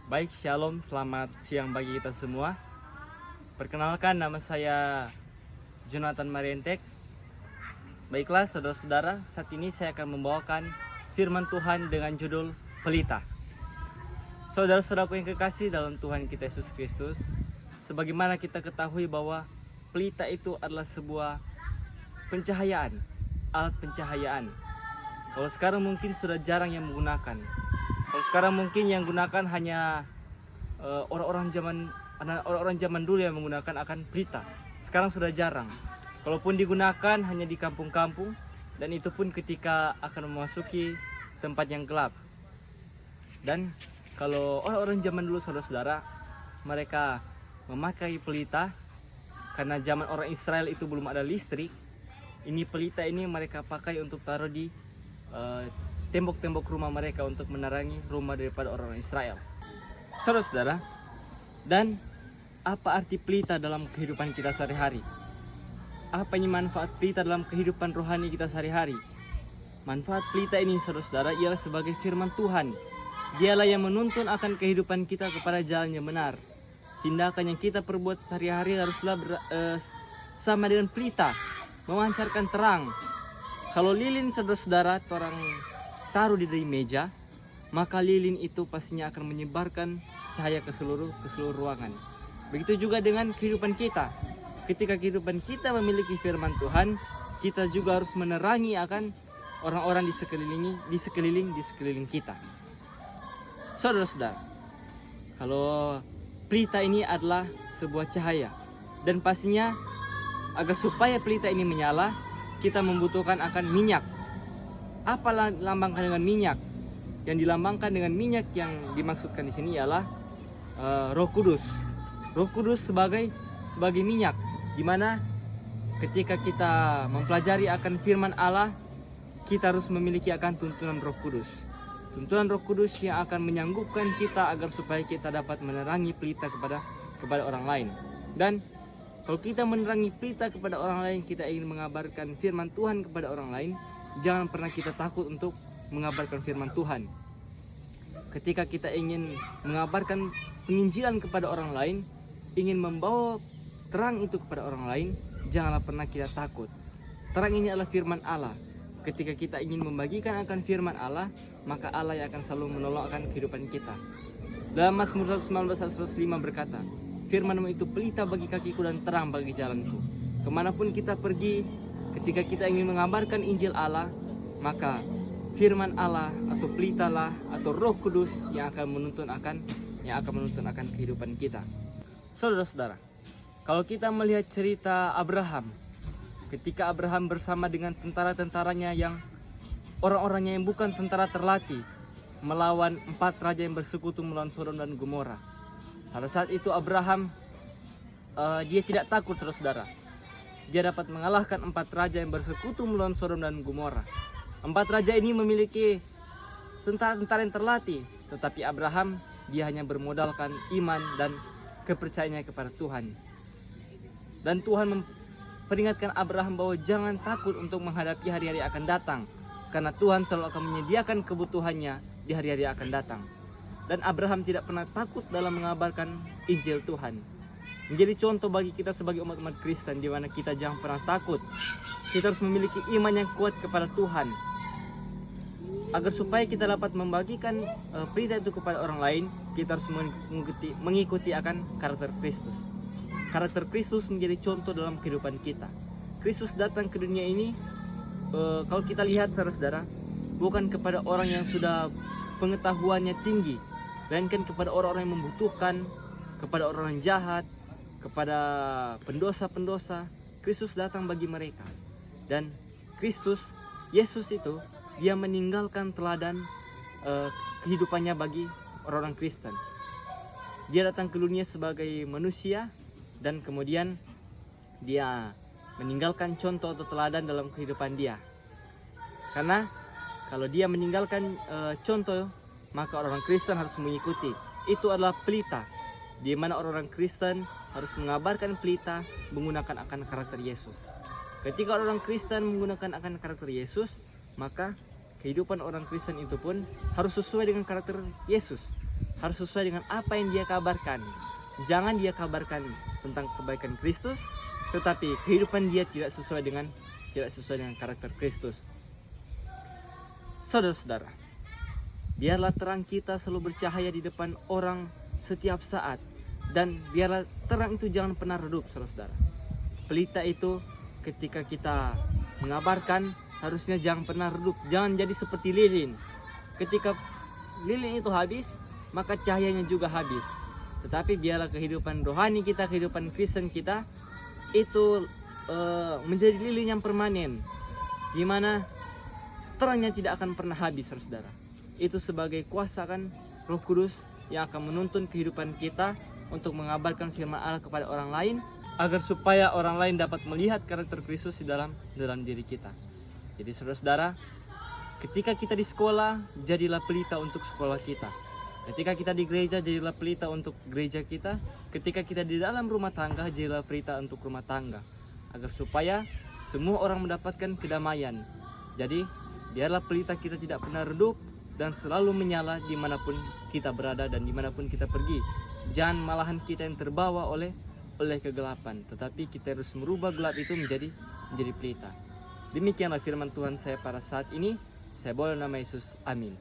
Baik, shalom, selamat siang bagi kita semua. Perkenalkan, nama saya Jonathan Marientek. Baiklah saudara-saudara, saat ini saya akan membawakan firman Tuhan dengan judul Pelita. Saudara-saudaraku yang kekasih dalam Tuhan kita Yesus Kristus, sebagaimana kita ketahui bahwa pelita itu adalah sebuah pencahayaan, alat pencahayaan. Kalau sekarang mungkin sudah jarang yang menggunakan. Kalau sekarang mungkin yang gunakan hanya orang-orang zaman dulu yang menggunakan akan pelita. Sekarang sudah jarang. Kalaupun digunakan hanya di kampung-kampung, dan itu pun ketika akan memasuki tempat yang gelap. Dan kalau orang-orang zaman dulu saudara-saudara, mereka memakai pelita karena zaman orang Israel itu belum ada listrik. Ini pelita ini mereka pakai untuk taruh di tembok-tembok rumah mereka untuk menerangi rumah daripada orang Israel. Saudara-saudara, dan apa arti pelita dalam kehidupan kita sehari-hari? Apa ini manfaat pelita dalam kehidupan rohani kita sehari-hari? Manfaat pelita ini saudara-saudara ialah sebagai firman Tuhan. Dialah yang menuntun akan kehidupan kita kepada jalan yang benar. Tindakan yang kita perbuat sehari-hari haruslah sama dengan pelita, memancarkan terang. Kalau lilin saudara-saudara orang taruh di meja, maka lilin itu pastinya akan menyebarkan cahaya ke seluruh ruangan. Begitu juga dengan kehidupan kita. Ketika kehidupan kita memiliki firman Tuhan, kita juga harus menerangi akan orang-orang di sekeliling kita. Saudara-saudara, kalau pelita ini adalah sebuah cahaya, dan pastinya agar supaya pelita ini menyala, kita membutuhkan akan minyak. Apa lambangkan dengan minyak? Yang dilambangkan dengan minyak yang dimaksudkan di sini ialah Roh Kudus. Roh Kudus sebagai minyak, di mana ketika kita mempelajari akan firman Allah, kita harus memiliki akan tuntunan Roh Kudus. Tuntunan Roh Kudus yang akan menyanggupkan kita agar supaya kita dapat menerangi pelita kepada orang lain. Dan kalau kita menerangi pelita kepada orang lain, kita ingin mengabarkan firman Tuhan kepada orang lain, jangan pernah kita takut untuk mengabarkan firman Tuhan. Ketika kita ingin mengabarkan penginjilan kepada orang lain, ingin membawa terang itu kepada orang lain, janganlah pernah kita takut. Terang ini adalah firman Allah. Ketika kita ingin membagikan akan firman Allah, maka Allah yang akan selalu menolong akan kehidupan kita. Dalam Mazmur 119:105 berkata, firman-Mu itu pelita bagi kakiku dan terang bagi jalanku. Kemanapun kita pergi, ketika kita ingin mengabarkan Injil Allah, maka firman Allah atau pelita lah atau Roh Kudus yang akan menuntun akan kehidupan kita. Saudara-saudara, kalau kita melihat cerita Abraham, ketika Abraham bersama dengan tentara-tentaranya yang orang-orangnya yang bukan tentara terlatih, melawan 4 raja yang bersekutu melawan Sodom dan Gomora. Pada saat itu Abraham dia tidak takut saudara. Dia dapat mengalahkan 4 raja yang bersekutu melawan Sodom dan Gomora. 4 raja ini memiliki tentara-tentara yang terlatih, tetapi Abraham dia hanya bermodalkan iman dan kepercayaannya kepada Tuhan. Dan Tuhan memperingatkan Abraham bahwa jangan takut untuk menghadapi hari-hari akan datang, karena Tuhan selalu akan menyediakan kebutuhannya di hari-hari akan datang. Dan Abraham tidak pernah takut dalam mengabarkan Injil Tuhan. Menjadi contoh bagi kita sebagai umat-umat Kristen, di mana kita jangan pernah takut. Kita harus memiliki iman yang kuat kepada Tuhan, agar supaya kita dapat membagikan berita itu kepada orang lain. Kita harus mengikuti akan karakter Kristus. Karakter Kristus menjadi contoh dalam kehidupan kita. Kristus datang ke dunia ini, kalau kita lihat saudara-saudara, bukan kepada orang yang sudah pengetahuannya tinggi, melainkan kepada orang-orang yang membutuhkan, kepada orang jahat, kepada pendosa-pendosa. Kristus datang bagi mereka. Dan Kristus, Yesus itu, dia meninggalkan teladan kehidupannya bagi orang-orang Kristen. Dia datang ke dunia sebagai manusia, dan kemudian dia meninggalkan contoh atau teladan dalam kehidupan dia. Karena kalau dia meninggalkan contoh, maka orang Kristen harus mengikuti. Itu adalah pelita, di mana orang Kristen harus mengabarkan pelita menggunakan akan karakter Yesus. Ketika orang Kristen menggunakan akan karakter Yesus, maka kehidupan orang Kristen itu pun harus sesuai dengan karakter Yesus. harus sesuai dengan apa yang dia kabarkan. Jangan dia kabarkan tentang kebaikan Kristus, tetapi kehidupan dia tidak sesuai dengan karakter Kristus. Saudara-saudara, biarlah terang kita selalu bercahaya di depan orang setiap saat, dan biarlah terang itu jangan pernah redup, saudara-saudara. Pelita itu ketika kita mengabarkan harusnya jangan pernah redup, jangan jadi seperti lilin. Ketika lilin itu habis, maka cahayanya juga habis. Tetapi biarlah kehidupan rohani kita, kehidupan Kristen kita itu menjadi lilin yang permanen, di mana terangnya tidak akan pernah habis, saudara. Itu sebagai kuasa kan Roh Kudus yang akan menuntun kehidupan kita untuk mengabarkan firman Allah kepada orang lain, agar supaya orang lain dapat melihat karakter Kristus di dalam diri kita. Jadi saudara-saudara, ketika kita di sekolah, jadilah pelita untuk sekolah kita. Ketika kita di gereja, jadilah pelita untuk gereja kita. Ketika kita di dalam rumah tangga, jadilah pelita untuk rumah tangga, agar supaya semua orang mendapatkan kedamaian. Jadi biarlah pelita kita tidak pernah redup dan selalu menyala dimanapun kita berada dan dimanapun kita pergi. Jangan malahan kita yang terbawa oleh kegelapan, tetapi kita harus merubah gelap itu menjadi pelita. Demikianlah firman Tuhan saya pada saat ini. Saya bawa nama Yesus. Amin.